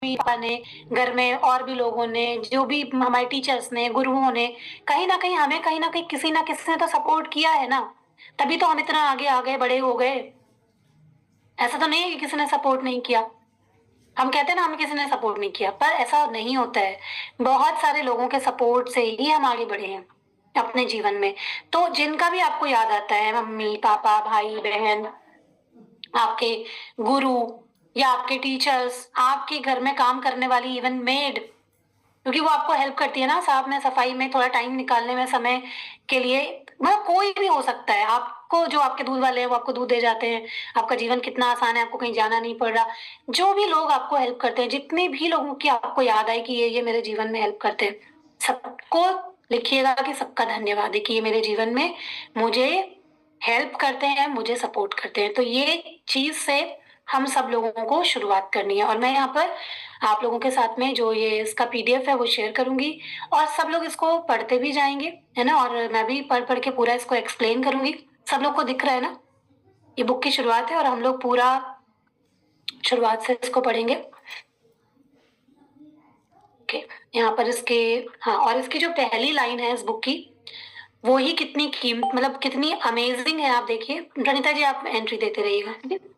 पापा ने, घर में और भी लोगों ने, जो भी हमारे टीचर्स ने, गुरुओं ने, कहीं न कहीं हमें कहीं न कहीं किसी न किसी ने तो सपोर्ट किया है ना, तभी तो हम इतना आगे आ गए, बड़े हो गए। ऐसा तो नहीं है कि किसी ने सपोर्ट नहीं किया। हम कहते हैं ना हमें किसी ने सपोर्ट नहीं किया, पर ऐसा नहीं होता है। बहुत सारे लोगों के सपोर्ट से ही हम आगे बढ़े हैं अपने जीवन में। तो जिनका भी आपको याद आता है, मम्मी, पापा, भाई, बहन, आपके गुरु या आपके टीचर्स, आपके घर में काम करने वाली इवन मेड, क्योंकि वो आपको हेल्प करती है ना साथ में सफाई में, थोड़ा टाइम निकालने में समय के लिए। मतलब कोई भी हो सकता है, आपको जो आपके दूध वाले हैं वो आपको दूध दे जाते हैं, आपका जीवन कितना आसान है, आपको कहीं जाना नहीं पड़ रहा। जो भी लोग आपको हेल्प करते हैं, जितने भी लोगों की आपको याद आए कि ये मेरे जीवन में हेल्प करते हैं, सबको लिखिएगा कि सबका धन्यवाद है कि ये मेरे जीवन में मुझे हेल्प करते हैं, मुझे सपोर्ट करते हैं। तो ये चीज से हम सब लोगों को शुरुआत करनी है, और मैं यहाँ पर आप लोगों के साथ में जो ये इसका पीडीएफ है वो शेयर करूंगी, और सब लोग इसको पढ़ते भी जाएंगे, है ना। और मैं भी पढ़ पढ़ के पूरा इसको एक्सप्लेन करूंगी। सब लोग को दिख रहा है ना, ये बुक की शुरुआत है और हम लोग पूरा शुरुआत से इसको पढ़ेंगे। ओके, यहाँ पर इसके, हाँ, और इसकी जो पहली लाइन है इस बुक की, वो ही कितनी कीमत, मतलब कितनी अमेजिंग है। आप देखिए प्रणीता जी, आप एंट्री देते रहिएगा, ठीक है।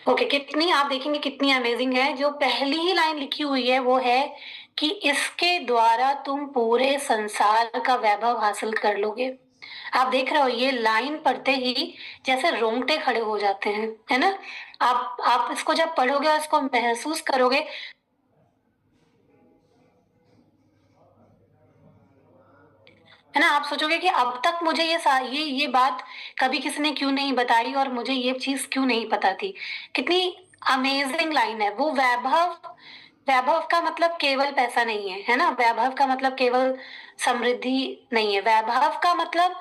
ओके, कितनी, आप देखेंगे कितनी अमेजिंग है। जो पहली ही लाइन लिखी हुई है वो है कि इसके द्वारा तुम पूरे संसार का वैभव हासिल कर लोगे। आप देख रहे हो, ये लाइन पढ़ते ही जैसे रोंगटे खड़े हो जाते हैं, है ना। आप इसको जब पढ़ोगे और इसको महसूस करोगे, है ना, आप सोचोगे कि अब तक मुझे ये बात कभी किसी ने क्यों नहीं बताई और मुझे ये चीज क्यों नहीं पता थी। कितनी अमेजिंग लाइन है वो। वैभव, वैभव का मतलब केवल पैसा नहीं है ना। वैभव का मतलब केवल समृद्धि नहीं है। वैभव का मतलब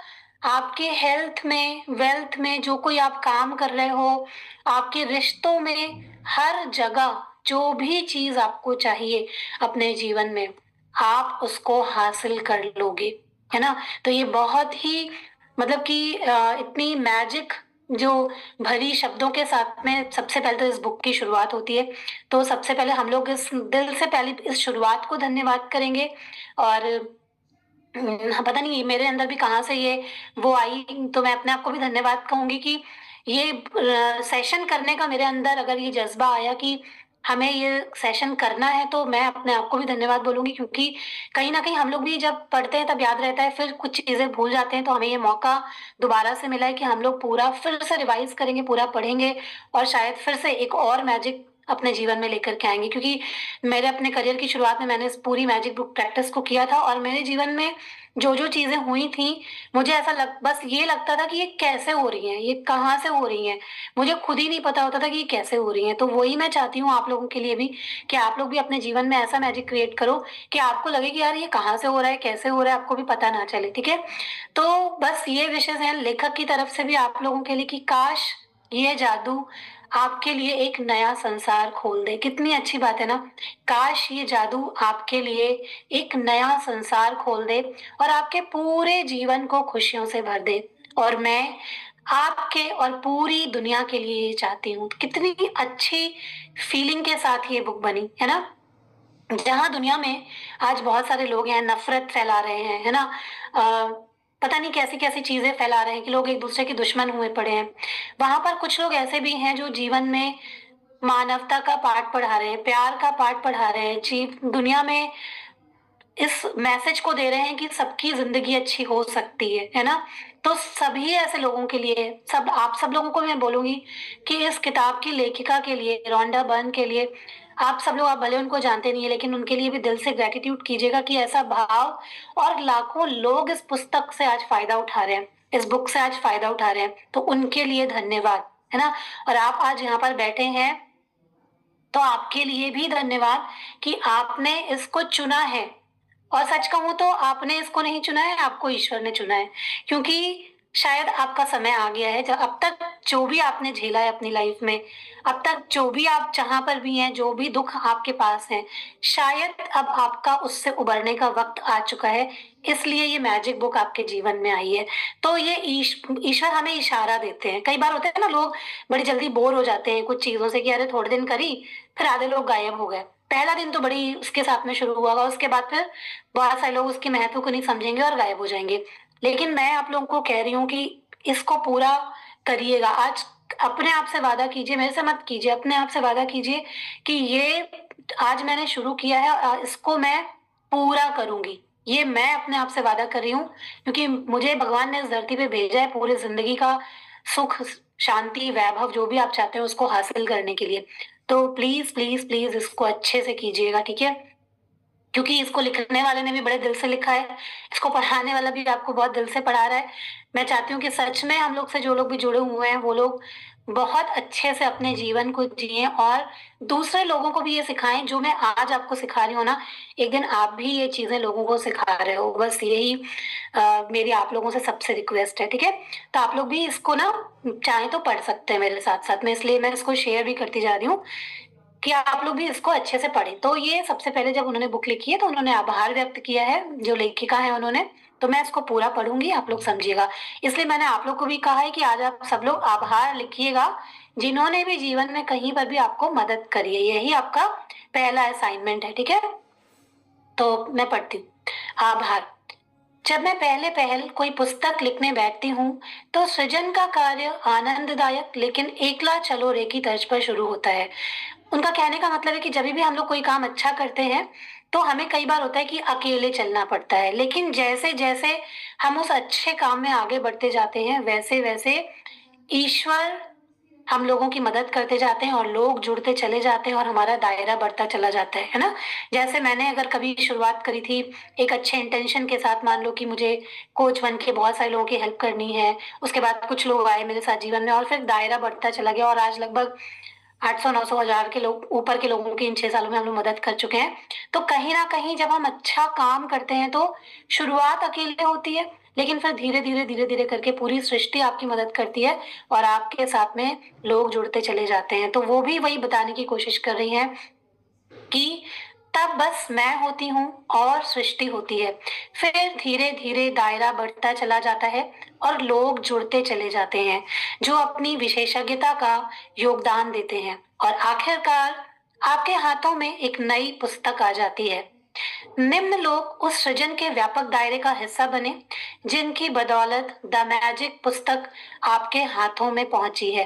आपके हेल्थ में, वेल्थ में, जो कोई आप काम कर रहे हो, आपके रिश्तों में, हर जगह जो भी चीज आपको चाहिए अपने जीवन में, आप उसको हासिल कर लोगे, है ना। तो ये बहुत ही, मतलब कि इतनी मैजिक जो भरी शब्दों के साथ में सबसे पहले तो इस बुक की शुरुआत होती है। तो सबसे पहले हम लोग इस दिल से पहले इस शुरुआत को धन्यवाद करेंगे। और पता नहीं मेरे अंदर भी कहाँ से ये वो आई, तो मैं अपने आप को भी धन्यवाद कहूंगी कि ये सेशन करने का मेरे अंदर अगर ये जज्बा आया कि हमें ये सेशन करना है, तो मैं अपने आप को भी धन्यवाद बोलूंगी। क्योंकि कहीं ना कहीं हम लोग भी जब पढ़ते हैं तब याद रहता है, फिर कुछ चीजें भूल जाते हैं। तो हमें ये मौका दोबारा से मिला है कि हम लोग पूरा फिर से रिवाइज करेंगे, पूरा पढ़ेंगे, और शायद फिर से एक और मैजिक अपने जीवन में लेकर के आएंगे। क्योंकि मेरे अपने करियर की शुरुआत में मैंने इस पूरी मैजिक बुक प्रैक्टिस को किया था, और मेरे जीवन में जो जो चीजें हुई थी, मुझे ऐसा बस ये लगता था कि ये कैसे हो रही हैं, ये कहाँ से हो रही हैं, मुझे खुद ही नहीं पता होता था कि ये कैसे हो रही हैं। तो वही मैं चाहती हूँ आप लोगों के लिए भी, कि आप लोग भी अपने जीवन में ऐसा मैजिक क्रिएट करो कि आपको लगे कि यार ये कहाँ से हो रहा है, कैसे हो रहा है, आपको भी पता ना चले, ठीक है। तो बस ये विशेष है लेखक की तरफ से भी आप लोगों के लिए कि काश ये जादू आपके लिए एक नया संसार खोल दे। कितनी अच्छी बात है ना। काश ये जादू आपके लिए एक नया संसार खोल दे और आपके पूरे जीवन को खुशियों से भर दे। और मैं आपके और पूरी दुनिया के लिए ये चाहती हूँ। कितनी अच्छी फीलिंग के साथ ये बुक बनी, है ना। जहां दुनिया में आज बहुत सारे लोग हैं, नफरत फैला रहे हैं, है ना। पता नहीं कैसी कैसी चीजें फैला रहे हैं कि लोग एक दूसरे के दुश्मन हुए पड़े हैं। वहां पर कुछ लोग ऐसे भी हैं जो जीवन में मानवता का पाठ पढ़ा रहे हैं, प्यार का पाठ पढ़ा रहे हैं, दुनिया में इस मैसेज को दे रहे हैं कि सबकी जिंदगी अच्छी हो सकती है ना। तो सभी ऐसे लोगों के लिए, सब आप सब लोगों को मैं बोलूंगी कि इस किताब की लेखिका के लिए, रोंडा बर्न के लिए, आप सब लोग, आप भले उनको जानते नहीं है लेकिन उनके लिए भी दिल से ग्रेटिट्यूड कीजिएगा कि ऐसा भाव, और लाखों लोग इस पुस्तक से आज फायदा उठा रहे हैं, इस बुक से आज फायदा उठा रहे हैं, तो उनके लिए धन्यवाद, है ना। और आप आज यहाँ पर बैठे हैं तो आपके लिए भी धन्यवाद कि आपने इसको चुना है। और सच कहूं तो आपने इसको नहीं चुना है, आपको ईश्वर ने चुना है। क्योंकि शायद आपका समय आ गया है, जब अब तक जो भी आपने झेला है अपनी लाइफ में, अब तक जो भी आप जहां पर भी हैं, जो भी दुख आपके पास है, शायद अब आपका उससे उबरने का वक्त आ चुका है। इसलिए ये मैजिक बुक आपके जीवन में आई है। तो ये ईश्वर हमें इशारा देते हैं। कई बार होता है ना, लोग बड़ी जल्दी बोर हो जाते हैं कुछ चीजों से कि अरे थोड़े दिन करी, फिर आधे लोग गायब हो गए। पहला दिन तो बड़ी उसके साथ में शुरू हुआ होगा, उसके बाद फिर बहुत सारे लोग उसके महत्व को नहीं समझेंगे और गायब हो जाएंगे। लेकिन मैं आप लोगों को कह रही हूँ कि इसको पूरा करिएगा। आज अपने आप से वादा कीजिए, मेरे से मत कीजिए, अपने आप से वादा कीजिए कि ये आज मैंने शुरू किया है, इसको मैं पूरा करूंगी। ये मैं अपने आप से वादा कर रही हूँ, क्योंकि मुझे भगवान ने इस धरती पे भेजा है पूरी जिंदगी का सुख, शांति, वैभव जो भी आप चाहते हो उसको हासिल करने के लिए। तो प्लीज प्लीज प्लीज इसको अच्छे से कीजिएगा, ठीक है? क्योंकि इसको लिखने वाले ने भी बड़े दिल से लिखा है, इसको पढ़ाने वाला भी आपको बहुत दिल से पढ़ा रहा है। मैं चाहती हूँ कि सच में हम लोग से जो लोग भी जुड़े हुए हैं वो लोग बहुत अच्छे से अपने जीवन को जिए और दूसरे लोगों को भी ये सिखाएं जो मैं आज आपको सिखा रही हूँ ना, एक दिन आप भी ये चीजें लोगों को सिखा रहे हो। बस यही मेरी आप लोगों से सबसे रिक्वेस्ट है, ठीक है? तो आप लोग भी इसको ना चाहे तो पढ़ सकते हैं मेरे साथ साथ में, इसलिए मैं इसको शेयर भी करती जा रही हूँ कि आप लोग भी इसको अच्छे से पढ़ें। तो ये सबसे पहले जब उन्होंने बुक लिखी है तो उन्होंने आभार व्यक्त किया है, जो लेखिका है उन्होंने। तो मैं इसको पूरा पढ़ूंगी, आप लोग समझिएगा। इसलिए मैंने आप लोग को भी कहा है कि आज आप सब लोग आभार लिखिएगा जिन्होंने भी जीवन में कहीं पर भी आपको मदद करी है। यही आपका पहला असाइनमेंट है, ठीक है? तो मैं पढ़ती हूँ। आभार। जब मैं पहले पहल कोई पुस्तक लिखने बैठती हूँ तो सृजन का कार्य आनंददायक लेकिन एकला चलो रे की तर्ज पर शुरू होता है। उनका कहने का मतलब है कि जब भी हम लोग कोई काम अच्छा करते हैं तो हमें कई बार होता है कि अकेले चलना पड़ता है, लेकिन जैसे जैसे हम उस अच्छे काम में आगे बढ़ते जाते हैं वैसे वैसे ईश्वर हम लोगों की मदद करते जाते हैं और लोग जुड़ते चले जाते हैं और हमारा दायरा बढ़ता चला जाता है ना? जैसे मैंने अगर कभी शुरुआत करी थी एक अच्छे इंटेंशन के साथ, मान लो कि मुझे कोच बन के बहुत सारे लोगों की हेल्प करनी है, उसके बाद कुछ लोग आए मेरे साथ जीवन में और फिर दायरा बढ़ता चला गया और आज लगभग 800 900 हजार के लोग ऊपर के लोगों की इन 6 सालों में हम लोग मदद कर चुके हैं। तो कहीं ना कहीं जब हम अच्छा काम करते हैं तो शुरुआत अकेले होती है, लेकिन फिर धीरे धीरे करके पूरी सृष्टि आपकी मदद करती है और आपके साथ में लोग जुड़ते चले जाते हैं। तो वो भी वही बताने की कोशिश कर रही हैं कि तब बस मैं होती हूँ और सृष्टि होती है। फिर धीरे धीरे दायरा बढ़ता चला जाता है और लोग जुड़ते चले जाते हैं जो अपनी विशेषज्ञता का योगदान देते हैं और आखिरकार आपके हाथों में एक नई पुस्तक आ जाती है। निम्न लोग उस सृजन के व्यापक दायरे का हिस्सा बने जिनकी बदौलत द मैजिक पुस्तक आपके हाथों में पहुंची है।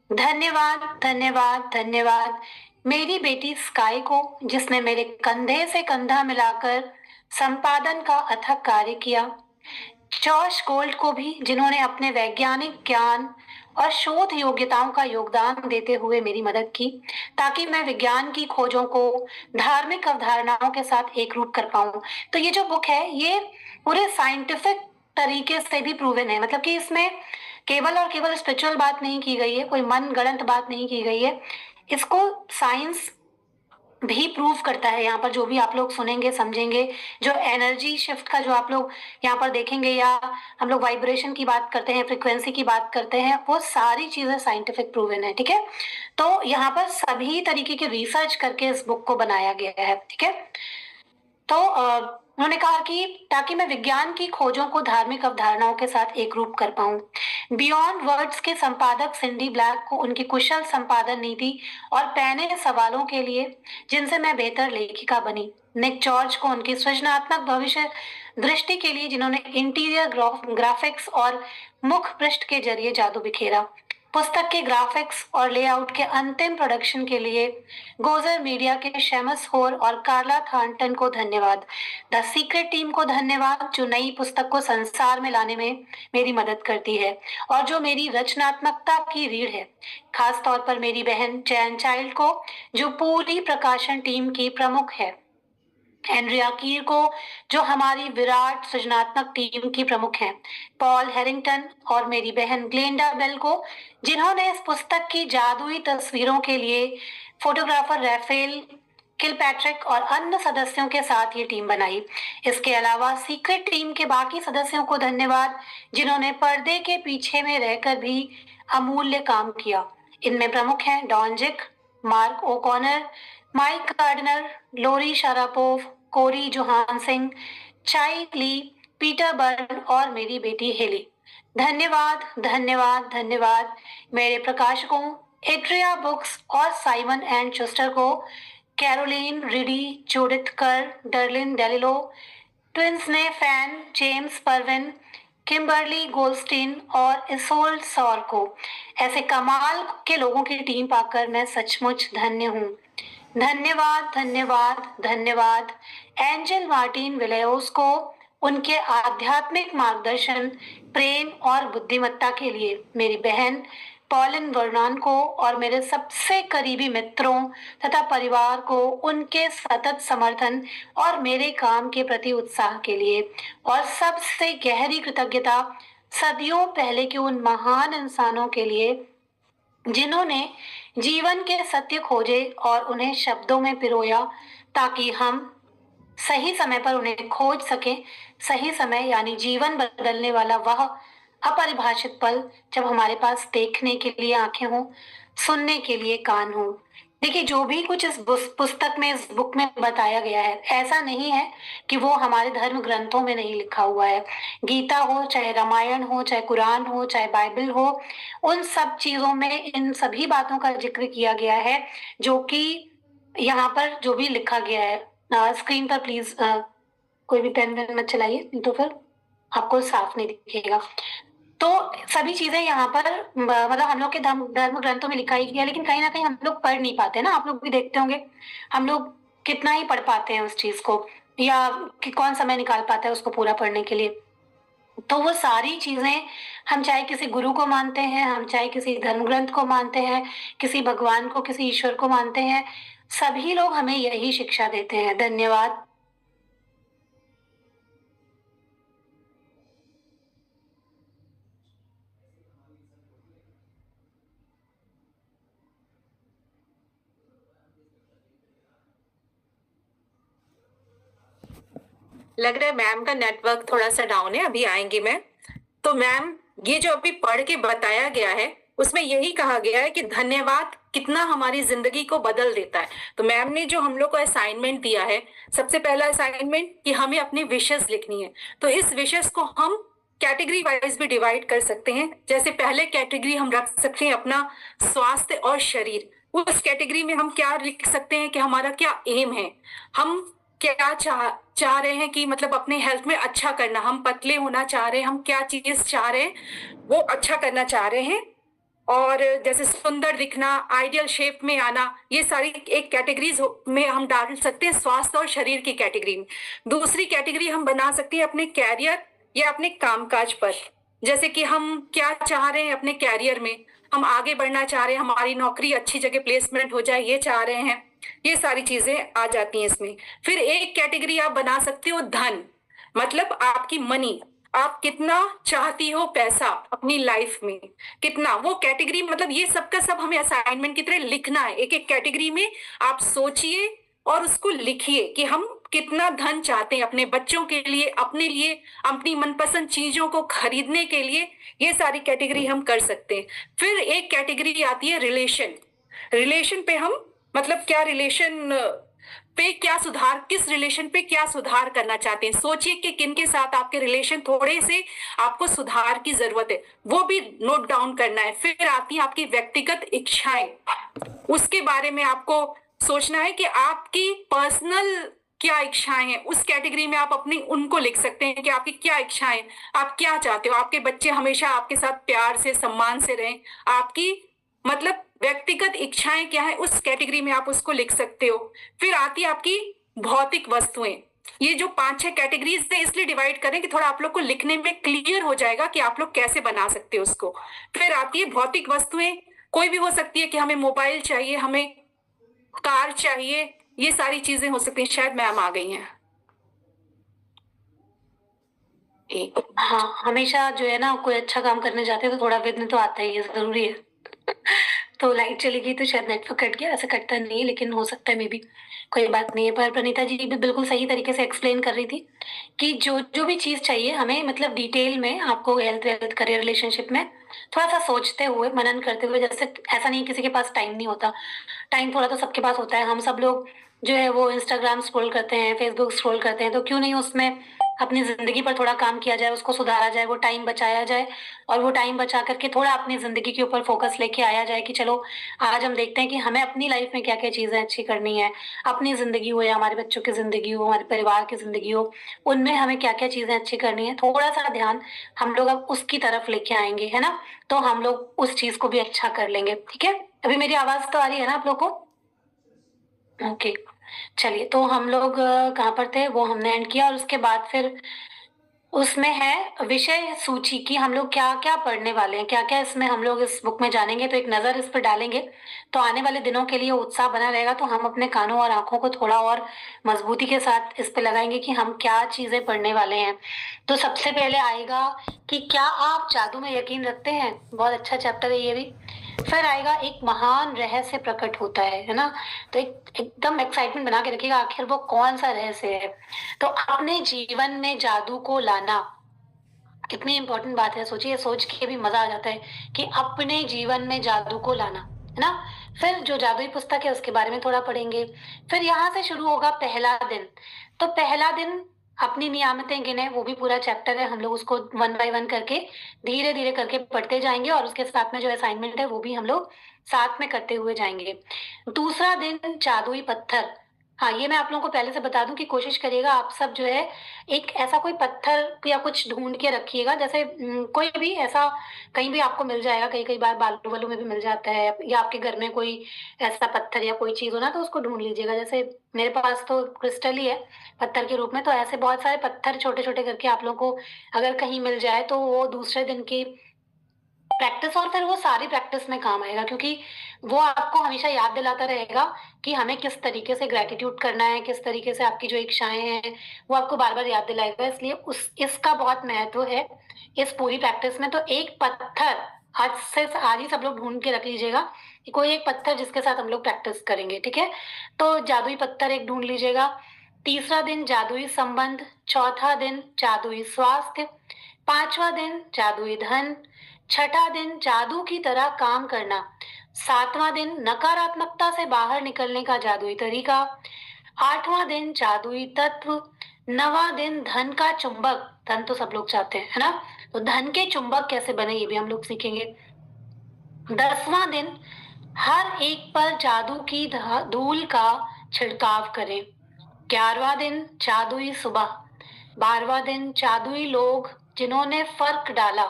धन्यवाद धन्यवाद धन्यवाद मेरी बेटी स्काई को, जिसने मेरे कंधे से कंधा मिलाकर संपादन का अथक कार्य किया। जॉश गोल्ड को भी, जिन्होंने अपने वैज्ञानिक ज्ञान और शोध योग्यताओं का योगदान देते हुए मेरी मदद की ताकि मैं विज्ञान की खोजों को धार्मिक अवधारणाओं के साथ एकरूप कर पाऊं। तो ये जो बुक है ये पूरे साइंटिफिक तरीके से भी प्रूवन है, मतलब कि इसमें केवल और केवल स्पिरिचुअल बात नहीं की गई है, कोई मन गढ़ंत बात नहीं की गई है। इसको साइंस भी प्रूव करता है। यहाँ पर जो भी आप लोग सुनेंगे समझेंगे, जो एनर्जी शिफ्ट का जो आप लोग यहाँ पर देखेंगे, या हम लोग वाइब्रेशन की बात करते हैं, फ्रिक्वेंसी की बात करते हैं, वो सारी चीजें साइंटिफिक प्रूवन है, ठीक है? तो यहाँ पर सभी तरीके की रिसर्च करके इस बुक को बनाया गया है, ठीक है? तो उन्होंने कहा कि ताकि मैं विज्ञान की खोजों को धार्मिक अवधारणाओं के साथ एकरूप कर पाऊं। बियॉन्ड वर्ड्स के संपादक सिंडी ब्लैक को उनकी कुशल संपादन नीति और पैने सवालों के लिए, जिनसे मैं बेहतर लेखिका बनी। निक जॉर्ज को उनकी सृजनात्मक भविष्य दृष्टि के लिए, जिन्होंने इंटीरियर ग्राफिक्स और मुख पृष्ठ के जरिए जादू बिखेरा। पुस्तक के ग्राफिक्स और लेआउट के अंतिम प्रोडक्शन के लिए गोजर मीडिया के शेमस होर और कार्ला थार्नटन को धन्यवाद। द सीक्रेट टीम को धन्यवाद जो नई पुस्तक को संसार में लाने में मेरी मदद करती है और जो मेरी रचनात्मकता की रीढ़ है। खास तौर पर मेरी बहन जैन चाइल्ड को, जो पूरी प्रकाशन टीम की प्रमुख है। एंड्रिया कीर को, जो हमारी विराट सृजनात्मक टीम की प्रमुख हैं। पॉल हैरिंगटन और मेरी बहन ग्लेंडा बेल को, जिन्होंने इस पुस्तक की जादुई तस्वीरों के लिए फोटोग्राफर राफेल किलपैट्रिक और अन्य सदस्यों के साथ ये टीम बनाई। इसके अलावा सीक्रेट टीम के बाकी सदस्यों को धन्यवाद, जिन्होंने पर्दे के पीछे में रहकर भी अमूल्य काम किया। इनमें प्रमुख हैं डॉन जिक, मार्क ओकॉनर, माइक गार्डनर, लोरी शारापोव, कोरी जोहान सिंह, चाई ली, पीटर बर्न और मेरी बेटी हेली। धन्यवाद धन्यवाद धन्यवाद मेरे प्रकाशकों एट्रिया बुक्स और साइमन एंड चुस्टर को, कैरोलिन रिडी, जूडिथ कर, डर्लिन डेलिलो, ट्विंस ने fan, James Parveen, Kimberly Goldstein और इसोल्ड सौर को, ऐसे कमाल के लोगों की टीम पाकर मैं सचमुच धन्य हूँ। धन्यवाद धन्यवाद धन्यवाद एंजल मार्टिन विलेयोस को उनके आध्यात्मिक मार्गदर्शन, प्रेम और बुद्धिमत्ता के लिए, मेरी बहन पॉलिन वर्नॉन को और मेरे सबसे करीबी मित्रों तथा परिवार को उनके सतत समर्थन और मेरे काम के प्रति उत्साह के लिए, और सबसे गहरी कृतज्ञता सदियों पहले के उन महान इंसानों के लिए जिन्होंने जीवन के सत्य खोजे और उन्हें शब्दों में पिरोया ताकि हम सही समय पर उन्हें खोज सकें। सही समय यानी जीवन बदलने वाला वह अपरिभाषित पल जब हमारे पास देखने के लिए आंखें हों, सुनने के लिए कान हों। देखिए, जो भी कुछ इस पुस्तक में, इस बुक में बताया गया है, ऐसा नहीं है कि वो हमारे धर्म ग्रंथों में नहीं लिखा हुआ है। गीता हो, चाहे रामायण हो, चाहे कुरान हो, चाहे बाइबल हो, उन सब चीजों में इन सभी बातों का जिक्र किया गया है जो कि यहाँ पर जो भी लिखा गया है। स्क्रीन पर प्लीज कोई भी पेन वेन मत चलाइए, नहीं तो फिर आपको साफ नहीं दिखेगा। तो सभी चीजें यहाँ पर मतलब हम लोग के धर्म ग्रंथों में लिखा ही गया, लेकिन कहीं ना कहीं हम लोग पढ़ नहीं पाते ना। आप लोग भी देखते होंगे, हम लोग कितना ही पढ़ पाते हैं उस चीज को, या कि कौन समय निकाल पाता है उसको पूरा पढ़ने के लिए। तो वो सारी चीजें, हम चाहे किसी गुरु को मानते हैं, हम चाहे किसी धर्म ग्रंथ को मानते हैं, किसी भगवान को, किसी ईश्वर को मानते हैं, सभी लोग हमें यही शिक्षा देते हैं। धन्यवाद। लग रहा है मैम का नेटवर्क थोड़ा सा डाउन है, अभी आएंगी मैम। तो मैम, ये जो अभी पढ़ के बताया गया है उसमें यही कहा गया है कि धन्यवाद कितना हमारी जिंदगी को बदल देता है। तो मैम ने जो हम लोग को असाइनमेंट दिया है, सबसे पहला असाइनमेंट कि हमें अपनी विशेस लिखनी है। तो इस विशेस को हम कैटेगरी वाइज भी डिवाइड कर सकते हैं। जैसे पहले कैटेगरी हम रख सकते हैं अपना स्वास्थ्य और शरीर। उस कैटेगरी में हम क्या लिख सकते हैं कि हमारा क्या एम है, हम क्या चाह रहे हैं कि मतलब अपने हेल्थ में अच्छा करना, हम पतले होना चाह रहे हैं, हम क्या चीज चाह रहे हैं वो अच्छा करना चाह रहे हैं। और जैसे सुंदर दिखना, आइडियल शेप में आना, ये सारी एक कैटेगरीज में हम डाल सकते हैं स्वास्थ्य और शरीर की कैटेगरी में। दूसरी कैटेगरी हम बना सकते हैं अपने कैरियर या अपने कामकाज पर। जैसे कि हम क्या चाह रहे हैं अपने कैरियर में, हम आगे बढ़ना चाह रहे हैं, हमारी नौकरी अच्छी जगह प्लेसमेंट हो जाए, ये चाह रहे हैं। ये सारी चीजें आ जाती हैं इसमें। फिर एक कैटेगरी आप बना सकते हो धन, मतलब आपकी मनी, आप कितना चाहती हो पैसा अपनी लाइफ में, कितना, वो कैटेगरी, मतलब ये सब का सब हमें असाइनमेंट की तरह लिखना है। एक एक कैटेगरी में आप सोचिए और उसको लिखिए कि हम कितना धन चाहते हैं अपने बच्चों के लिए, अपने लिए, अपनी मनपसंद चीजों को खरीदने के लिए। ये सारी कैटेगरी हम कर सकते हैं। फिर एक कैटेगरी आती है रिलेशन। रिलेशन पे हम मतलब क्या रिलेशन पे क्या सुधार, किस रिलेशन पे क्या सुधार करना चाहते हैं, सोचिए कि किन के साथ आपके रिलेशन थोड़े से आपको सुधार की जरूरत है, वो भी नोट डाउन करना है। फिर आती है आपकी व्यक्तिगत इच्छाएं, उसके बारे में आपको सोचना है कि आपकी पर्सनल क्या इच्छाएं हैं। उस कैटेगरी में आप अपनी उनको लिख सकते हैं कि आपकी क्या इच्छाएं, आप क्या चाहते हो, आपके बच्चे हमेशा आपके साथ प्यार से, सम्मान से रहें, आपकी मतलब व्यक्तिगत इच्छाएं क्या है, उस कैटेगरी में आप उसको लिख सकते हो। फिर आती है आपकी भौतिक वस्तुएं। ये जो 5-6 कैटेगरीज है इसलिए डिवाइड करें कि थोड़ा आप लोग को लिखने में क्लियर हो जाएगा कि आप लोग कैसे बना सकते हो उसको। फिर आती है भौतिक वस्तुएं, कोई भी हो सकती है कि हमें मोबाइल चाहिए, हमें कार चाहिए, ये सारी चीजें हो सकती हैं। शायद मैम आ गई हैं। हाँ, हमेशा जो है ना, कोई अच्छा काम करने जाते हैं तो थोड़ा विघ्न तो आता ही है, जरूरी है। तो लाइट चली गई तो शायद नेटवर्क कट गया, ऐसा कटता नहीं, लेकिन हो सकता है मे बी, कोई बात नहीं है। पर प्रणीता जी भी बिल्कुल सही तरीके से एक्सप्लेन कर रही थी कि जो जो भी चीज चाहिए हमें, मतलब डिटेल में आपको हेल्थ वेल्थ करियर रिलेशनशिप में थोड़ा सा सोचते हुए, मनन करते हुए, जैसे ऐसा नहीं किसी के पास टाइम नहीं होता, टाइम थोड़ा तो सबके पास होता है। हम सब लोग जो है वो इंस्टाग्राम स्क्रॉल करते हैं, फेसबुक स्क्रॉल करते हैं, तो क्यों नहीं उसमें अपनी ज़िंदगी पर थोड़ा काम किया जाए, उसको सुधारा जाए, वो टाइम बचाया जाए और वो टाइम बचा कर के थोड़ा अपनी ज़िंदगी के ऊपर फ़ोकस लेके आया जाए कि चलो आज हम देखते हैं कि हमें अपनी लाइफ़ में क्या-क्या चीज़ें अच्छी करनी है। अपनी ज़िंदगी हो या हमारे बच्चों की ज़िंदगी हो, हमारे परिवार की ज़िंदगी हो, उनमें हमें क्या-क्या चीज़ें अच्छी करनी है। थोड़ा-सा ध्यान हम लोग अब उसकी तरफ लेके आएँगे, है ना? तो हम लोग उस चीज़ को भी अच्छा कर लेंगे, ठीक है? अभी मेरी आवाज़ तो आ रही है ना आप लोग को? ओके। चलिए, तो हम लोग कहाँ पर थे? वो हमने एंड किया और उसके बाद फिर उसमें है विषय सूची कि हम लोग क्या-क्या पढ़ने वाले हैं, क्या-क्या इसमें हम लोग इस बुक में जानेंगे, तो एक नज़र इस पर डालेंगे, तो आने वाले दिनों के लिए उत्साह बना रहेगा, तो हम अपने कानों और आँखों को थोड़ा और मज़बूती के साथ इस पे लगाएँगे कि हम क्या चीज़ें पढ़ने वाले हैं। तो सबसे पहले आएगा कि क्या आप जादू में यकीन रखते हैं? बहुत अच्छा चैप्टर है ये भी। फिर आएगा एक महान रहस्य प्रकट होता है ना? तो एकदम एक्साइटमेंट बना के रखिएगा आखिर वो कौन-सा रहस्य है। तो अपने जीवन में जादू को लाना, कितनी इम्पोर्टेंट बात है, सोचिए, सोच के भी मजा आ जाता है कि अपने जीवन में जादू को लाना, है ना? फिर जो जादुई पुस्तक है उसके बारे में थोड़ा पढ़ेंगे। फिर यहाँ से शुरू होगा पहला दिन। तो पहला दिन अपनी नियामतें गिने, वो भी पूरा चैप्टर है, हम लोग उसको वन बाय वन करके धीरे धीरे करके पढ़ते जाएंगे और उसके साथ में जो असाइनमेंट है वो भी हम लोग साथ में करते हुए जाएंगे। दूसरा दिन जादुई पत्थर। हाँ, ये मैं आप लोगों को पहले से बता दूं कि कोशिश करिएगा आप सब जो है एक ऐसा कोई पत्थर या कुछ ढूंढ के रखिएगा, जैसे कोई भी ऐसा कहीं भी आपको मिल जाएगा, कई कई बार बालू वालू में भी मिल जाता है, या आपके घर में कोई ऐसा पत्थर या कोई चीज हो ना तो उसको ढूंढ लीजिएगा। जैसे मेरे पास तो क्रिस्टल ही है पत्थर के रूप में, तो ऐसे बहुत सारे पत्थर छोटे छोटे करके आप लोगों को अगर कहीं मिल जाए तो वो दूसरे दिन की प्रैक्टिस, और फिर वो सारी प्रैक्टिस में काम आएगा, क्योंकि वो आपको हमेशा याद दिलाता रहेगा कि हमें किस तरीके से ग्रेटिट्यूड करना है, किस तरीके से आपकी जो इच्छाएं हैं वो आपको बार बार याद दिलाएगा। इसलिए उस इसका बहुत महत्व है इस पूरी प्रैक्टिस में। तो एक पत्थर आज ही सब लोग ढूंढ के रख लीजिएगा कि कोई एक पत्थर जिसके साथ हम लोग प्रैक्टिस करेंगे, ठीक है? तो जादुई पत्थर एक ढूंढ लीजिएगा। तीसरा दिन जादुई संबंध, चौथा दिन जादुई स्वास्थ्य, पांचवा दिन जादुई धन, छठा दिन जादू की तरह काम करना, सातवां दिन नकारात्मकता से बाहर निकलने का जादुई तरीका, आठवां दिन जादुई तत्व, नवा दिन धन का चुंबक, धन तो सब लोग चाहते हैं, है ना? तो धन के चुंबक कैसे बने ये भी हम लोग सीखेंगे। 10वां दिन हर एक पर जादू की धूल का छिड़काव करें। 11वां दिन जादुई सुबह, 12वां दिन जादुई लोग जिन्होंने फर्क डाला,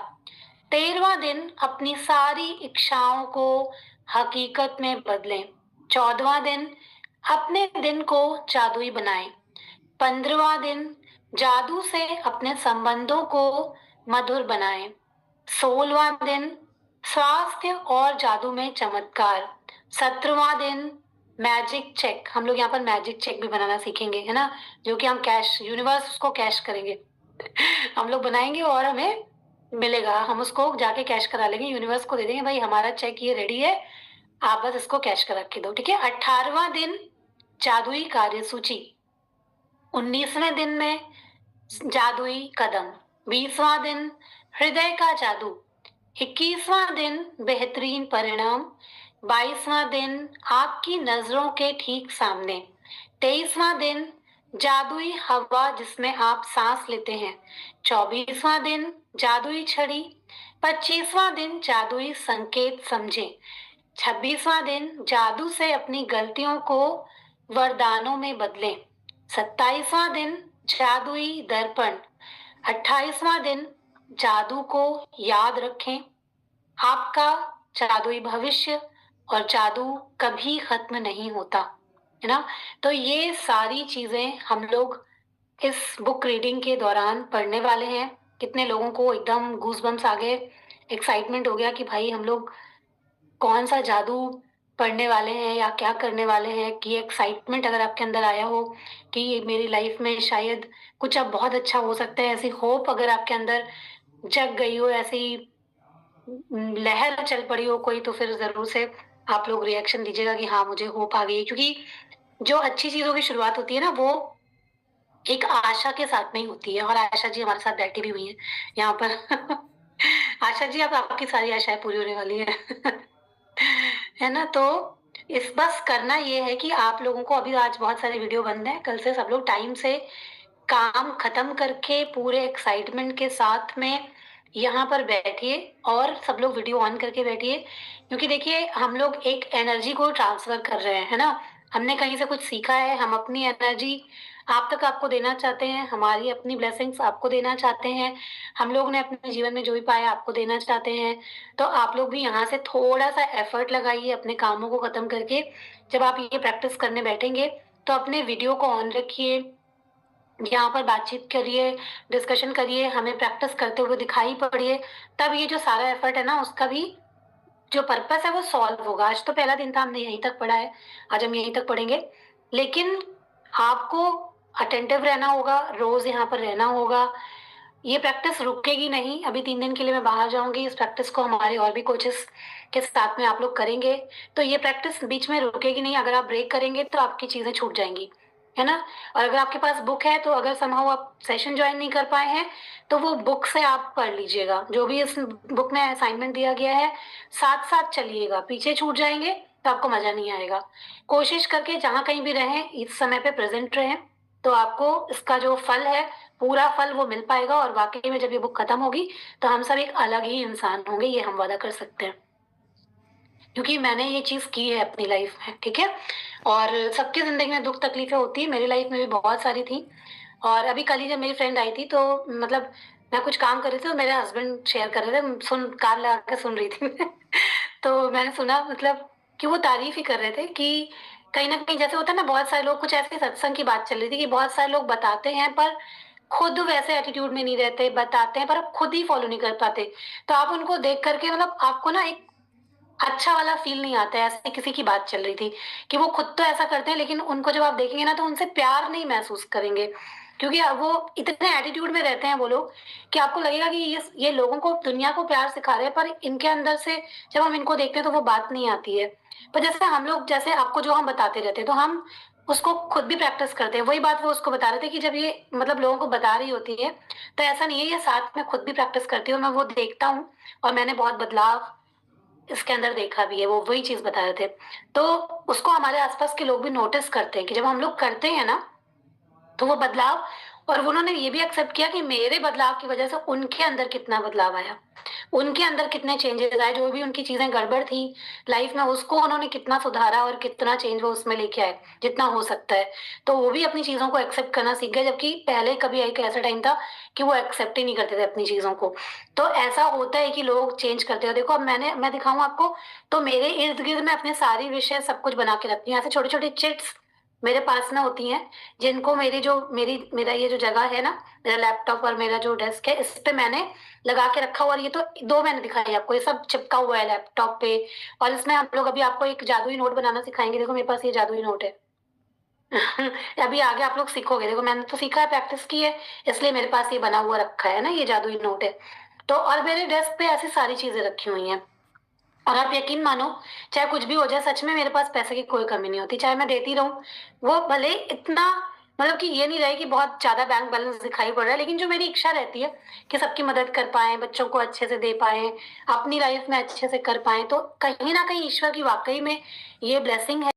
13वां दिन अपनी सारी इच्छाओं को हकीकत में बदलें, 14वां दिन अपने दिन को जादुई बनाएं, 15वां दिन जादू से अपने संबंधों को मधुर बनाएं, 16वां दिन स्वास्थ्य और जादू में चमत्कार, 17वां दिन मैजिक चेक, हम लोग यहाँ पर मैजिक चेक भी बनाना सीखेंगे, है ना? जो कि हम कैश, यूनिवर्स उसको कैश करेंगे। हम लोग बनाएंगे और हमें मिलेगा, हम उसको जाके कैश करा लेंगे, यूनिवर्स को दे देंगे, भाई हमारा चेक ये रेडी है, आप बस इसको कैश करा के दो, ठीक है? 18वां दिन जादुई कार्यसूची, 19वें दिन में जादुई कदम, 20वां दिन हृदय का जादू, 21वां दिन बेहतरीन परिणाम, 22वां दिन आपकी नजरों के ठीक सामने, 23वां दिन जादुई हवा जिसमें आप सांस लेते हैं, 24वां दिन जादुई छड़ी, 25वां दिन जादुई संकेत समझें, 26वां दिन जादू से अपनी गलतियों को वरदानों में बदलें, 27वां दिन जादुई दर्पण, 28वां दिन जादू को याद रखें, आपका जादुई भविष्य, और जादू कभी खत्म नहीं होता, है ना? तो ये सारी चीजें हम लोग इस बुक रीडिंग के दौरान पढ़ने वाले हैं। कितने लोगों को एकदम गूज बम्स आ गए, एक्साइटमेंट हो गया कि भाई हम लोग कौन सा जादू पढ़ने वाले हैं या क्या करने वाले हैं, कि एक्साइटमेंट अगर आपके अंदर आया हो कि मेरी लाइफ में शायद कुछ अब बहुत अच्छा हो सकता है, ऐसी होप अगर आपके अंदर जग गई हो, ऐसी लहर चल पड़ी हो कोई, तो फिर जरूर से आप लोग रिएक्शन दीजिएगा कि हाँ मुझे होप आ गई है। क्योंकि जो अच्छी चीजों की शुरुआत होती है ना वो एक आशा के साथ में ही होती है, और आशा जी हमारे साथ बैठी भी हुई है यहाँ पर। आशा जी, अब आपकी सारी आशाएं पूरी होने वाली है। है ना? तो इस बस करना ये है कि आप लोगों को अभी आज बहुत सारे वीडियो बंद हैं, कल से सब लोग टाइम से काम खत्म करके पूरे एक्साइटमेंट के साथ में यहाँ पर बैठिए और सब लोग वीडियो ऑन करके बैठिए, क्योंकि देखिए हम लोग एक एनर्जी को ट्रांसफर कर रहे हैं, है ना। हमने कहीं से कुछ सीखा है, हम अपनी एनर्जी आप तक आपको देना चाहते हैं, हमारी अपनी ब्लेसिंग्स आपको देना चाहते हैं, हम लोग ने अपने जीवन में जो भी पाया आपको देना चाहते हैं। तो आप लोग भी यहाँ से थोड़ा सा एफर्ट लगाइए अपने कामों को खत्म करके। जब आप ये प्रैक्टिस करने बैठेंगे तो अपने वीडियो को ऑन रखिए, यहाँ पर बातचीत करिए, डिस्कशन करिए, हमें प्रैक्टिस करते हुए दिखाई पड़िए। तब ये जो सारा एफर्ट है ना, उसका भी जो पर्पस है वो सॉल्व होगा। आज तो पहला दिन था, हमने यहीं तक पढ़ा है, आज हम यहीं तक पढ़ेंगे। लेकिन आपको अटेंटिव रहना होगा, रोज यहाँ पर रहना होगा। ये प्रैक्टिस रुकेगी नहीं। अभी 3 दिन के लिए मैं बाहर जाऊंगी, इस प्रैक्टिस को हमारे और भी कोचेस के साथ में आप लोग करेंगे। तो ये प्रैक्टिस बीच में रुकेगी नहीं। अगर आप ब्रेक करेंगे तो आपकी चीजें छूट जाएंगी, है ना। और अगर आपके पास बुक है तो अगर समहाउ आप सेशन ज्वाइन नहीं कर पाए हैं तो वो बुक से आप पढ़ लीजिएगा, जो भी इस बुक में असाइनमेंट दिया गया है साथ साथ चलिएगा। पीछे छूट जाएंगे तो आपको मजा नहीं आएगा। कोशिश करके जहां कहीं भी रहें इस समय पे प्रेजेंट रहें, तो आपको इसका जो फल है पूरा फल वो मिल पाएगा। और वाकई में जब ये बुक खत्म होगी तो हम सब एक अलग ही इंसान होंगे, ये हम वादा कर सकते हैं, क्योंकि मैंने ये चीज की है अपनी लाइफ में, ठीक है। और सबकी जिंदगी में दुख तकलीफें होती है, मेरी लाइफ में भी बहुत सारी थी। और अभी कल ही जब मेरी फ्रेंड आई थी तो मतलब मैं कुछ काम कर रही थी तो मेरे हस्बैंड शेयर कर रहे थे, सुन कान लगा के सुन रही थी मैं। तो मैंने सुना, मतलब कि वो तारीफ ही कर रहे थे कि कहीं ना कहीं जैसे होता है ना, बहुत सारे लोग, कुछ ऐसे सत्संग की बात चल रही थी कि बहुत सारे लोग बताते हैं पर खुद वैसे एटीट्यूड में नहीं रहते, बताते हैं पर खुद ही फॉलो नहीं कर पाते। तो आप उनको देख करके मतलब आपको ना एक अच्छा वाला फील नहीं आता है। ऐसे किसी की बात चल रही थी कि वो खुद तो ऐसा करते हैं लेकिन उनको जब आप देखेंगे ना तो उनसे प्यार नहीं महसूस करेंगे, क्योंकि वो इतने एटीट्यूड में रहते हैं वो लोग कि आपको लगेगा कि ये लोगों को, दुनिया को प्यार सिखा रहे हैं, पर इनके अंदर से जब हम इनको देखते हैं तो वो बात नहीं आती है। पर जैसे हम लोग, जैसे आपको जो हम बताते रहते हैं तो हम उसको खुद भी प्रैक्टिस करते हैं। वही बात वो उसको बता रहे थे कि जब ये मतलब लोगों को बता रही होती है तो ऐसा नहीं है, ये साथ में खुद भी प्रैक्टिस करती हूँ, मैं वो देखता हूँ और मैंने बहुत बदलाव इसके अंदर देखा भी है। वो वही चीज बता रहे थे। तो उसको हमारे आसपास के लोग भी नोटिस करते हैं कि जब हम लोग करते हैं ना तो वो बदलाव, और उन्होंने ये भी एक्सेप्ट किया कि मेरे बदलाव की वजह से उनके अंदर कितना बदलाव आया, उनके अंदर कितने चेंजेस आए, जो भी उनकी चीजें गड़बड़ थी लाइफ में उसको उन्होंने कितना सुधारा और कितना चेंज वो उसमें लेके आए जितना हो सकता है। तो वो भी अपनी चीजों को एक्सेप्ट करना सीख गए, जबकि पहले कभी एक ऐसा टाइम था कि वो एक्सेप्ट ही नहीं करते थे अपनी चीजों को। तो ऐसा होता है कि लोग चेंज करते हो। देखो अब मैं दिखाऊं आपको, तो मेरे इर्द गिर्द में अपने सारी विषय सब कुछ बना के रखती हूँ, ऐसे छोटे छोटे चिट्स मेरे पास में होती हैं, जिनको मेरा ये जो जगह है ना, मेरा लैपटॉप और मेरा जो डेस्क है, इस पे मैंने लगा के रखा हुआ। और ये तो 2 मैंने दिखाई आपको, ये सब चिपका हुआ है लैपटॉप पे। और इसमें हम लोग अभी आपको एक जादुई नोट बनाना सिखाएंगे। देखो मेरे पास ये जादुई नोट है। अभी आगे आप लोग सीखोगे, देखो मैंने तो सीखा है, प्रैक्टिस की है, इसलिए मेरे पास ये बना हुआ रखा है ना, ये जादुई नोट है। तो और मेरे डेस्क पे ऐसी सारी चीजें रखी हुई हैं। और आप यकीन मानो, चाहे कुछ भी हो जाए, सच में मेरे पास पैसे की कोई कमी नहीं होती, चाहे मैं देती रहूं। वो भले इतना, मतलब कि ये नहीं रहे कि बहुत ज्यादा बैंक बैलेंस दिखाई पड़ रहा है, लेकिन जो मेरी इच्छा रहती है कि सबकी मदद कर पाए, बच्चों को अच्छे से दे पाए, अपनी लाइफ में अच्छे से कर पाए, तो कहीं ना कहीं ईश्वर की वाकई में ये ब्लेसिंग है।